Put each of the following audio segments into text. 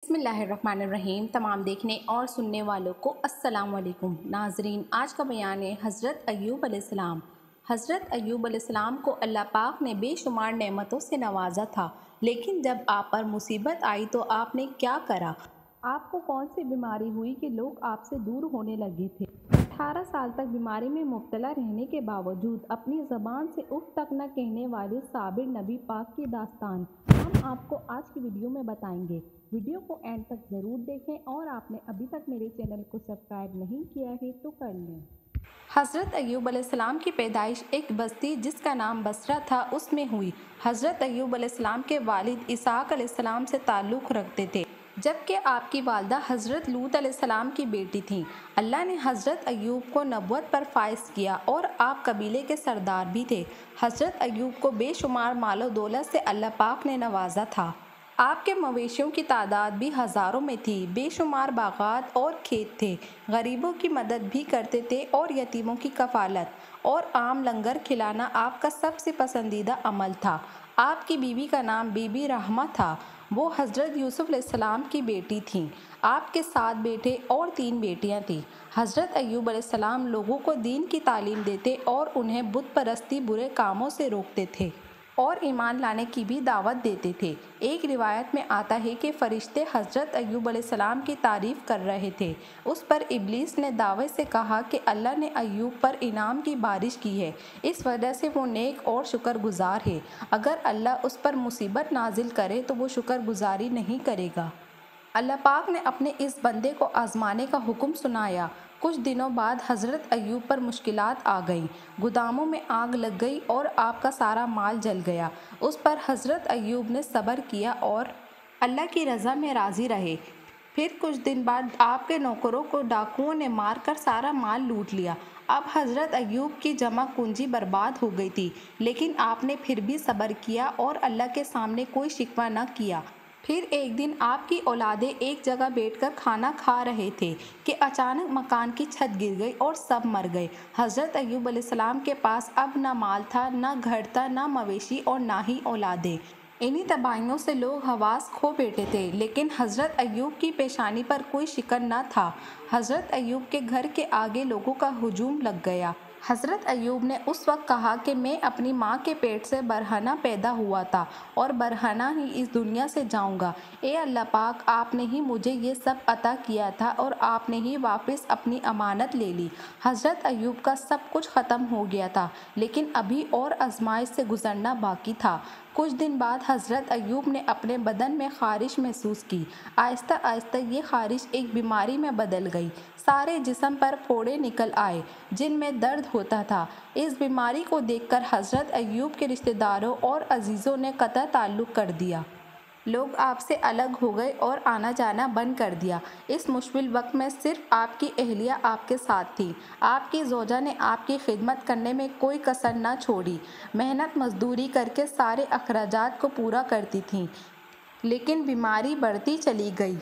बिस्मिल्लाहिर्रहमानिर्रहीम। तमाम देखने और सुनने वालों को अस्सलाम वालेकुम। नाजरीन, आज का बयान है हज़रत अय्यूब अलैहिस्सलाम। हज़रत अय्यूब अलैहिस्सलाम को अल्लाह पाक ने बेशुमार नेमतों से नवाजा था, लेकिन जब आप पर मुसीबत आई तो आपने क्या करा? आपको कौन सी बीमारी हुई कि लोग आपसे दूर होने लगे थे? 18 साल तक बीमारी में मुब्तला रहने के बावजूद अपनी ज़बान से उफ तक न कहने वाले साबिर नबी पाक की दास्तान हम आपको आज की वीडियो में बताएंगे। वीडियो को एंड तक ज़रूर देखें और आपने अभी तक मेरे चैनल को सब्सक्राइब नहीं किया है तो कर लें। हज़रत अय्यूब अलैहिस्सलाम की पैदाइश एक बस्ती जिसका नाम बसरा था उसमें हुई। हज़रत अय्यूब अलैहिस्सलाम के वालिद इसहाक अलैहिस्सलाम से ताल्लुक़ रखते थे, जबकि आपकी वालदा हज़रत लूत अलैहिस्सलाम की बेटी थीं। अल्लाह ने हज़रत अय्यूब को नबुव्वत पर फाइज किया और आप कबीले के सरदार भी थे। हज़रत अय्यूब को बेशुमार मालो दौलत से अल्लाह पाक ने नवाजा था। आपके मवेशियों की तादाद भी हज़ारों में थी। बेशुमार बागात और खेत थे। गरीबों की मदद भी करते थे और यतीमों की कफ़ालत और आम लंगर खिलाना आपका सबसे पसंदीदा अमल था। आपकी बीवी का नाम बीबी रहमा था। वो हज़रत यूसुफ अलैहिस्सलाम की बेटी थीं। आपके 7 बेटे और 3 बेटियां थीं। हज़रत अय्यूब अलैहिस्सलाम लोगों को दीन की तालीम देते और उन्हें बुत परस्ती बुरे कामों से रोकते थे और ईमान लाने की भी दावत देते थे। एक रिवायत में आता है कि फ़रिश्ते हज़रत अय्यूब अलैहिस्सलाम की तारीफ़ कर रहे थे। उस पर इब्लीस ने दावे से कहा कि अल्लाह ने अय्यूब पर इनाम की बारिश की है, इस वजह से वो नेक और शुक्रगुजार है। अगर अल्लाह उस पर मुसीबत नाजिल करे तो वो शुक्रगुजारी नहीं करेगा। अल्लाह पाक ने अपने इस बंदे को आजमाने का हुक्म सुनाया। कुछ दिनों बाद हज़रत अय्यूब पर मुश्किलात आ गईं। गोदामों में आग लग गई और आपका सारा माल जल गया। उस पर हज़रत अय्यूब ने सब्र किया और अल्लाह की रज़ा में राज़ी रहे। फिर कुछ दिन बाद आपके नौकरों को डाकुओं ने मार कर सारा माल लूट लिया। अब हज़रत अय्यूब की जमा पूंजी बर्बाद हो गई थी, लेकिन आपने फिर भी सब्र किया और अल्लाह के सामने कोई शिकवा न किया। फिर एक दिन आपकी औलादे एक जगह बैठकर खाना खा रहे थे कि अचानक मकान की छत गिर गई और सब मर गए। हज़रत अय्यूब अलैहिस्सलाम के पास अब न माल था, न घर था, न मवेशी और ना ही औलादे। इन्हीं तबाहियों से लोग हवास खो बैठे थे, लेकिन हज़रत अय्यूब की पेशानी पर कोई शिकन न था। हज़रत अय्यूब के घर के आगे लोगों का हुजूम लग गया। हज़रत अय्यूब ने उस वक्त कहा कि मैं अपनी माँ के पेट से बरहना पैदा हुआ था और बरहना ही इस दुनिया से जाऊंगा। ए अल्लाह पाक, आपने ही मुझे ये सब अता किया था और आपने ही वापस अपनी अमानत ले ली। हज़रत अय्यूब का सब कुछ ख़त्म हो गया था, लेकिन अभी और आजमाइश से गुजरना बाकी था। कुछ दिन बाद हज़रत अय्यूब ने अपने बदन में ख़ारिश महसूस की। आहिस्ता आहिस्ता ये ख़ारिश एक बीमारी में बदल गई। सारे जिस्म पर फोड़े निकल आए जिनमें दर्द होता था। इस बीमारी को देखकर हज़रत अय्यूब के रिश्तेदारों और अजीज़ों ने कतई ताल्लुक़ कर दिया। लोग आपसे अलग हो गए और आना जाना बंद कर दिया। इस मुश्किल वक्त में सिर्फ आपकी अहलिया आपके साथ थी। आपकी ज़ौजा ने आपकी खिदमत करने में कोई कसर न छोड़ी। मेहनत मजदूरी करके सारे अखराजात को पूरा करती थीं, लेकिन बीमारी बढ़ती चली गई।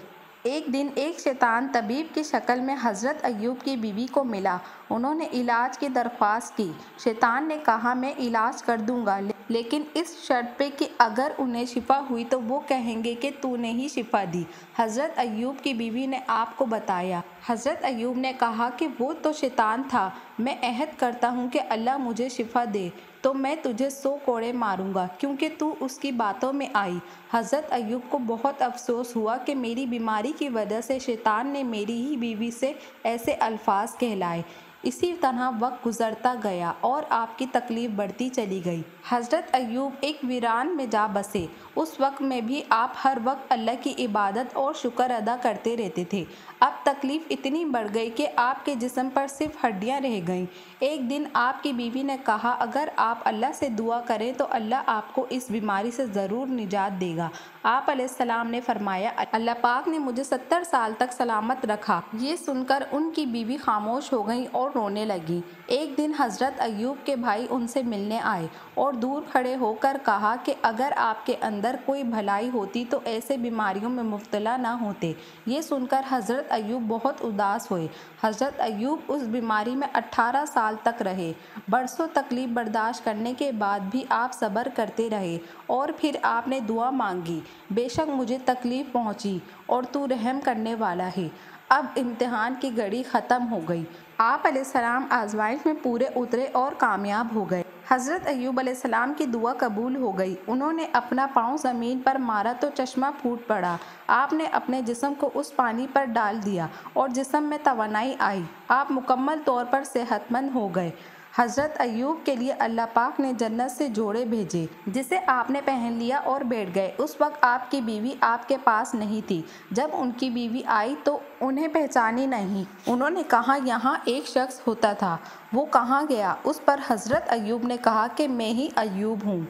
एक दिन एक शैतान तबीब की शक्ल में हज़रत अय्यूब की बीवी को मिला। उन्होंने इलाज की दरख्वास्त की। शैतान ने कहा, मैं इलाज कर दूंगा, लेकिन इस शर्त पे कि अगर उन्हें शिफा हुई तो वो कहेंगे कि तूने ही शिफा दी। हज़रत अय्यूब की बीवी ने आपको बताया। हज़रत अय्यूब ने कहा कि वो तो शैतान था। मैं अहद करता हूँ कि अल्लाह मुझे शिफा दे तो मैं तुझे 100 कोड़े मारूंगा, क्योंकि तू उसकी बातों में आई। हज़रत अय्यूब को बहुत अफसोस हुआ कि मेरी बीमारी की वजह से शैतान ने मेरी ही बीवी से ऐसे अल्फाज कहलाए। इसी तरह वक्त गुजरता गया और आपकी तकलीफ़ बढ़ती चली गई। हज़रत अय्यूब एक वीरान में जा बसे। उस वक्त में भी आप हर वक्त अल्लाह की इबादत और शुक्र अदा करते रहते थे। अब तकलीफ़ इतनी बढ़ गई कि आपके जिस्म पर सिर्फ हड्डियां रह गईं। एक दिन आपकी बीवी ने कहा, अगर आप अल्लाह से दुआ करें तो अल्लाह आपको इस बीमारी से ज़रूर निजात देगा। आप अलैहिस्सलाम ने फरमाया, अल्लाह पाक ने मुझे 70 साल तक सलामत रखा। ये सुनकर उनकी बीवी खामोश हो गई और रोने लगी। एक दिन हज़रत अय्यूब के भाई उनसे मिलने आए और दूर खड़े होकर कहा कि अगर आपके अंदर कोई भलाई होती तो ऐसे बीमारियों में मुब्तला ना होते। ये सुनकर हज़रत अय्यूब बहुत उदास हुए। हज़रत अय्यूब उस बीमारी में 18 साल तक रहे। बरसों तकलीफ़ बर्दाश्त करने के बाद भी आप सब्र करते रहे और फिर आपने दुआ मांगी, बेशक मुझे तकलीफ़ पहुंची اور تو رحم کرنے والا ہے۔ اب امتحان کی گھڑی ختم ہو گئی۔ آپ علیہ السلام آزمائش میں پورے اترے اور کامیاب ہو گئے۔ حضرت ایوب علیہ السلام کی دعا قبول ہو گئی۔ انہوں نے اپنا پاؤں زمین پر مارا تو چشمہ پھوٹ پڑا۔ آپ نے اپنے جسم کو اس پانی پر ڈال دیا اور جسم میں توانائی آئی۔ آپ مکمل طور پر صحت مند ہو گئے۔ حضرت ایوب کے لیے اللہ پاک نے جنت سے جوڑے بھیجے جسے آپ نے پہن لیا اور بیٹھ گئے۔ اس وقت آپ کی بیوی آپ کے پاس نہیں تھی۔ جب ان کی بیوی آئی تو انہیں پہچانی نہیں۔ انہوں نے کہا یہاں ایک شخص ہوتا تھا، وہ کہاں گیا؟ اس پر حضرت ایوب نے کہا کہ میں ہی ایوب ہوں،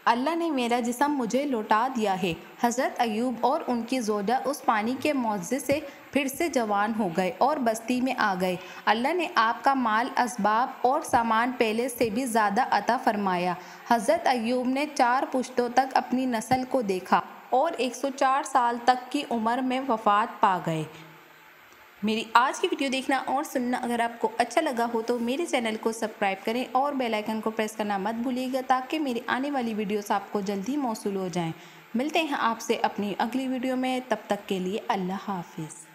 اللہ نے میرا جسم مجھے لوٹا دیا ہے۔ حضرت ایوب اور ان کی زوجہ اس پانی کے معجزے سے پھر سے جوان ہو گئے اور بستی میں آ گئے۔ اللہ نے آپ کا مال، اسباب اور سامان پہلے سے بھی زیادہ عطا فرمایا۔ حضرت ایوب نے 4 پشتوں تک اپنی نسل کو دیکھا اور 104 سال تک کی عمر میں وفات پا گئے۔ میری آج کی ویڈیو دیکھنا اور سننا اگر آپ کو اچھا لگا ہو تو میرے چینل کو سبسکرائب کریں اور بیل آئیکن کو پریس کرنا مت بھولیے گا تاکہ میری آنے والی ویڈیوز آپ کو جلدی موصول ہو جائیں۔ ملتے ہیں آپ سے اپنی اگلی ویڈیو میں، تب تک کے لیے اللہ حافظ۔